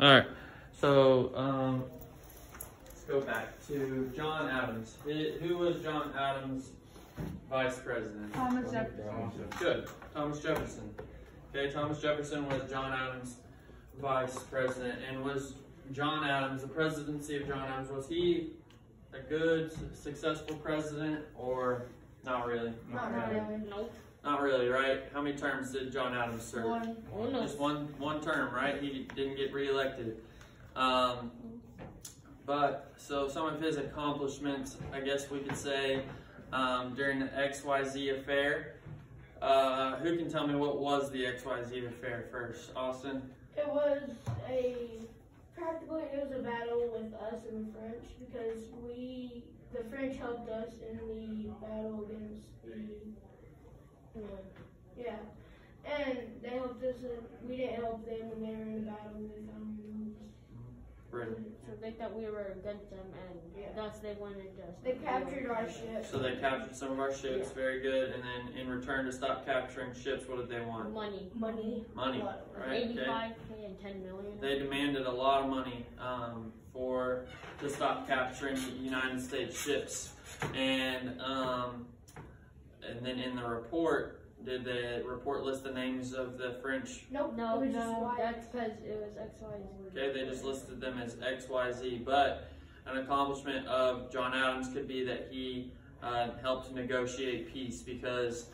All right. So let's go back to John Adams. Who was John Adams' vice president? Thomas Jefferson. Good. Thomas Jefferson. Okay, Thomas Jefferson was John Adams' vice president. And was John Adams, the presidency of John Adams, was he a good, successful president or not really? Not really. Nope. Not really, right? How many terms did John Adams serve? One. Just one term, right? He didn't get reelected. But so some of his accomplishments, I guess we could say, during the XYZ affair. Who can tell me what was the XYZ affair first? Austin? It was practically a battle with us and the French because the French helped us in the battle against and they helped us and we didn't help them when they were in the battle with Britain. So they thought we were against them, and thus they wanted us. They captured our ship. So they captured some of our ships, very good. And then in return to stop capturing ships, what did they want? Money. Money, right? 85K and 10 million. They demanded a lot of money to stop capturing United States ships. And then in the report, did the report list the names of the French? Nope. No, that's because it was XYZ. Okay, they just listed them as XYZ. But an accomplishment of John Adams could be that he helped negotiate peace because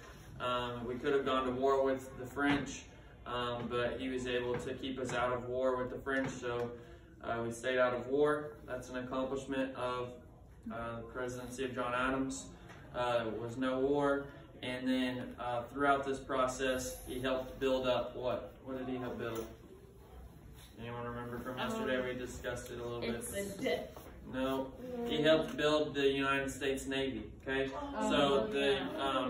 we could have gone to war with the French, but he was able to keep us out of war with the French. So we stayed out of war. That's an accomplishment of the presidency of John Adams. Was no war. And then throughout this process, he helped build up what? What did he help build? Anyone remember from yesterday? We discussed it a little bit. No, he helped build the United States Navy. Okay, so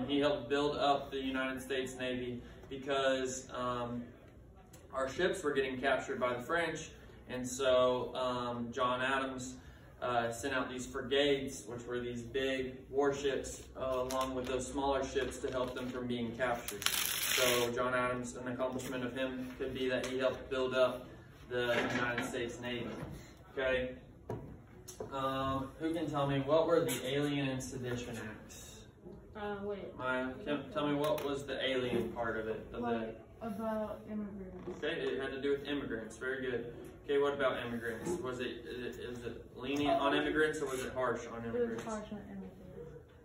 he helped build up the United States Navy because our ships were getting captured by the French, and so John Adams sent out these frigates, which were these big warships, along with those smaller ships to help them from being captured. So John Adams, an accomplishment of him could be that he helped build up the United States Navy. Okay. Who can tell me what were the Alien and Sedition Acts? Wait. Maya, tell me what was the alien part of it? About immigrants. Okay, it had to do with immigrants. Very good. Okay, what about immigrants? Was it lenient on immigrants or was it harsh on immigrants? It was harsh on immigrants.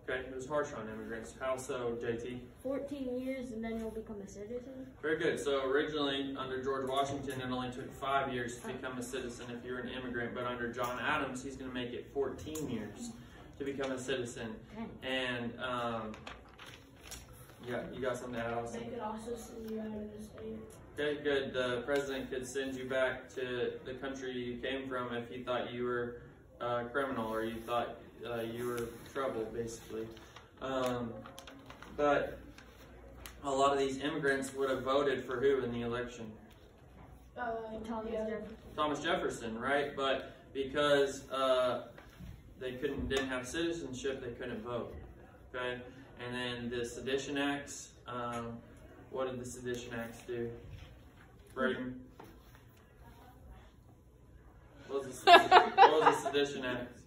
Okay, it was harsh on immigrants. How so, JT? 14 years and then you'll become a citizen? Very good. So originally, under George Washington, it only took 5 years to become a citizen if you were an immigrant. But under John Adams, he's going to make it 14 years to become a citizen. And, yeah, you got something to add, Austin? They could also send you out of the state. Okay, good. The president could send you back to the country you came from if he thought you were a criminal or you thought you were trouble, basically. But a lot of these immigrants would have voted for who in the election? Thomas Jefferson, right? But because they didn't have citizenship, they couldn't vote. Okay, and then the Sedition Acts. What did the Sedition Acts do? Braden? What was the Sedition Act?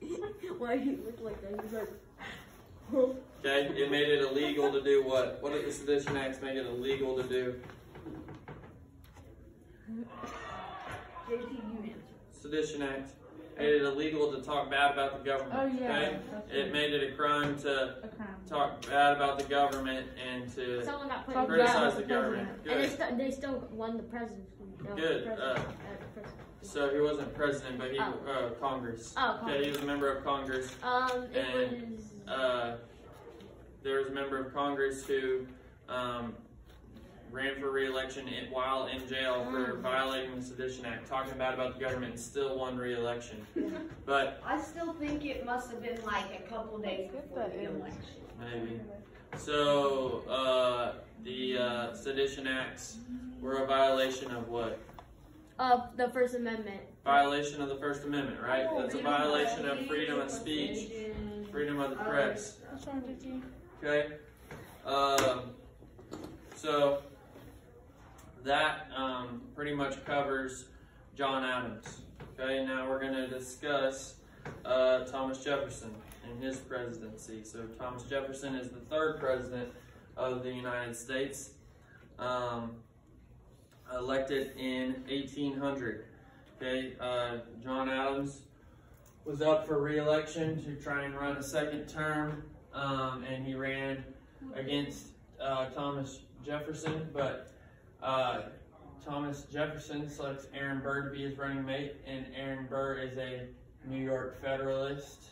Why do you look like that? He's like, okay, it made it illegal to do what? What did the Sedition Acts make it illegal to do? Sedition Act made it illegal to talk bad about the government. Oh, yeah. Okay? It made it a crime to talk bad about the government and to criticize the government. Good. And they still won the presidency. Good. So he wasn't president, but he Congress. Oh, Congress. Okay, he was a member of Congress. There was a member of Congress who ran for re-election while in jail for violating the Sedition Act, talking bad about the government, and still won re-election. But I still think it must have been like a couple days before the election. maybe. So the Sedition Acts were a violation of what? Of the First Amendment. Violation of the First Amendment, right? That's a violation of freedom of speech, freedom of the press. Okay? So that pretty much covers John Adams. Okay, now we're going to discuss Thomas Jefferson and his presidency. So Thomas Jefferson is the third president of the United States, elected in 1800. Okay, John Adams was up for re-election to try and run a second term, and he ran against Thomas Jefferson, but Thomas Jefferson selects Aaron Burr to be his running mate, and Aaron Burr is a New York Federalist.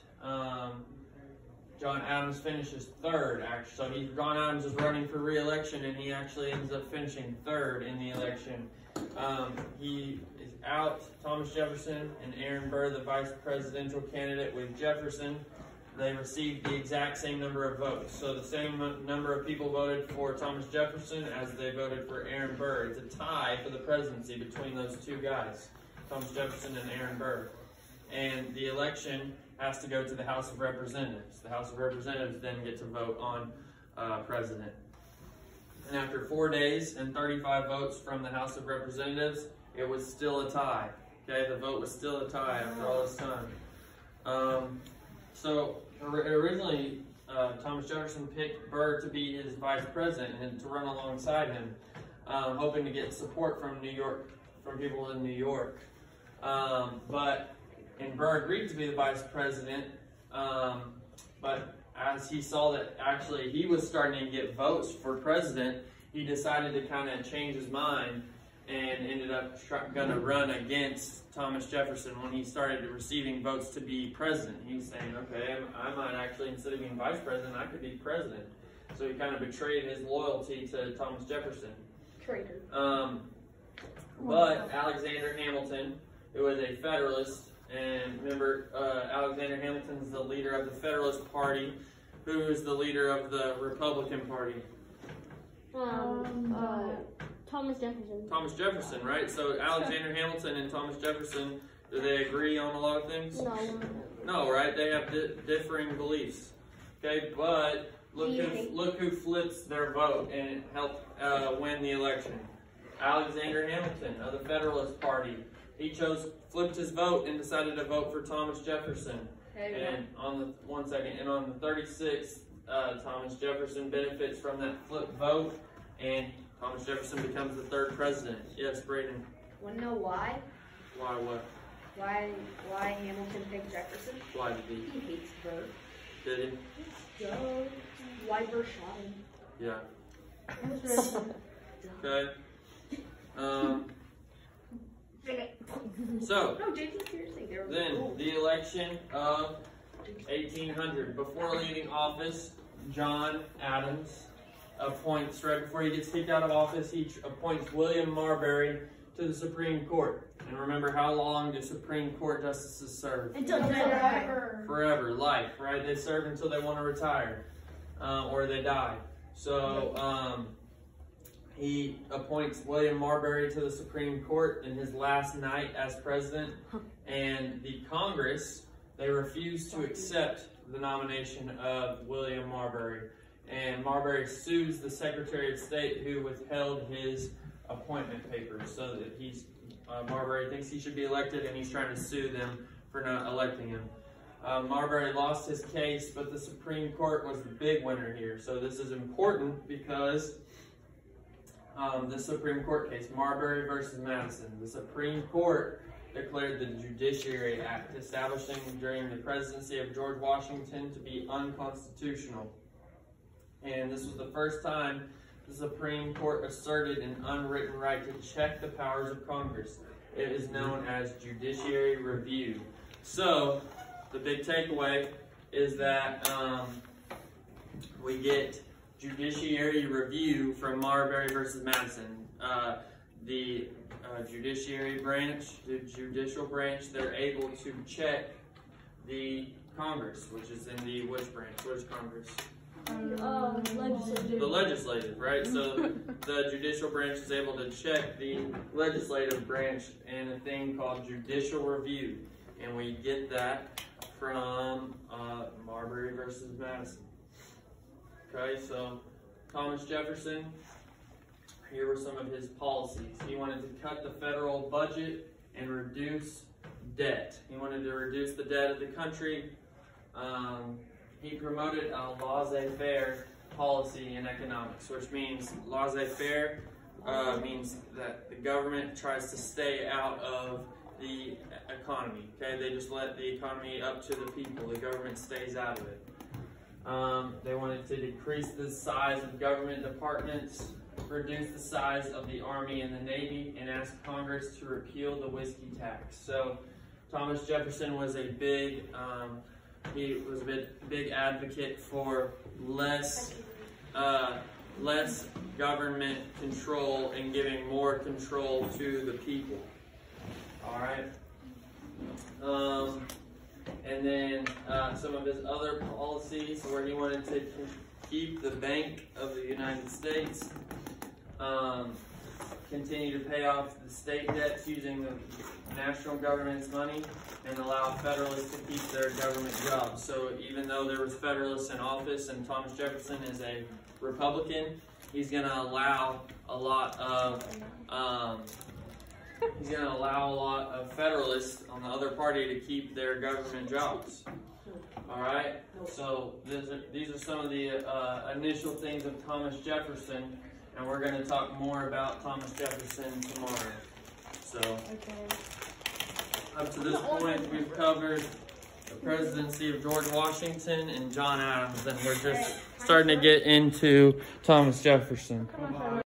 John Adams finishes third, actually. So John Adams is running for re-election, and he actually ends up finishing third in the election. He is out. Thomas Jefferson and Aaron Burr, the vice presidential candidate with Jefferson, they received the exact same number of votes. So the same number of people voted for Thomas Jefferson as they voted for Aaron Burr. It's a tie for the presidency between those two guys, Thomas Jefferson and Aaron Burr. And the election has to go to the House of Representatives. The House of Representatives then get to vote on president. And after 4 days and 35 votes from the House of Representatives, it was still a tie. Okay, the vote was still a tie after all this time. So originally, Thomas Jefferson picked Burr to be his vice president and to run alongside him, hoping to get support from people in New York. And Burr agreed to be the vice president, but as he saw that actually he was starting to get votes for president, he decided to kind of change his mind and ended up going to run against Thomas Jefferson when he started receiving votes to be president. He's saying, okay, I might actually, instead of being vice president, I could be president. So he kind of betrayed his loyalty to Thomas Jefferson. Traitor. But Alexander Hamilton, who was a Federalist, and remember, Alexander Hamilton is the leader of the Federalist Party, who is the leader of the Republican Party. Thomas Jefferson. Thomas Jefferson, right? So Alexander Hamilton and Thomas Jefferson, do they agree on a lot of things? No. No, right? They have differing beliefs. Okay, but look who flips their vote and helped win the election. Alexander Hamilton of the Federalist Party. He flipped his vote and decided to vote for Thomas Jefferson. And on the 36th, Thomas Jefferson benefits from that flip vote, and Thomas Jefferson becomes the third president. Yes, Braden. Want to know why? Why what? Why Hamilton picked Jefferson? Why did he? He hates Burr. Did he? Why Burr shot him? Yeah. Okay. So, No, JT, seriously, there was then the election of 1800. Before leaving office, John Adams appoints, right before he gets kicked out of office, he appoints William Marbury to the Supreme Court. And remember, how long do Supreme Court justices serve? Until Forever. Forever, life, right? They serve until they want to retire, or they die. So, he appoints William Marbury to the Supreme Court in his last night as president, and the Congress, they refuse to accept the nomination of William Marbury. And Marbury sues the Secretary of State who withheld his appointment papers, so that Marbury thinks he should be elected, and he's trying to sue them for not electing him. Marbury lost his case, but the Supreme Court was the big winner here. So this is important because the Supreme Court case, Marbury versus Madison, the Supreme Court declared the Judiciary Act, establishing during the presidency of George Washington, to be unconstitutional. And this was the first time the Supreme Court asserted an unwritten right to check the powers of Congress. It is known as judiciary review. So, the big takeaway is that we get judiciary review from Marbury versus Madison. The judiciary branch, the judicial branch, they're able to check the Congress, which is in the which branch? What is Congress? Legislative. The legislative, right? So the judicial branch is able to check the legislative branch in a thing called judicial review. And we get that from Marbury versus Madison. Okay, so Thomas Jefferson, here were some of his policies. He wanted to cut the federal budget and reduce debt. He wanted to reduce the debt of the country. He promoted a laissez-faire policy in economics, which means laissez-faire means that the government tries to stay out of the economy. Okay, they just let the economy up to the people. The government stays out of it. They wanted to decrease the size of government departments, reduce the size of the Army and the Navy, and ask Congress to repeal the whiskey tax. So Thomas Jefferson was a big advocate for less government control and giving more control to the people. All right. And then some of his other policies, where he wanted to keep the Bank of the United States, continue to pay off the state debts using the national government's money, and allow Federalists to keep their government jobs. So even though there was Federalists in office and Thomas Jefferson is a Republican, he's going to allow a lot of Federalists on the other party to keep their government jobs. All right. So these are some of the initial things of Thomas Jefferson, and we're going to talk more about Thomas Jefferson tomorrow. So up to this point, we've covered the presidency of George Washington and John Adams, and we're just starting to get into Thomas Jefferson.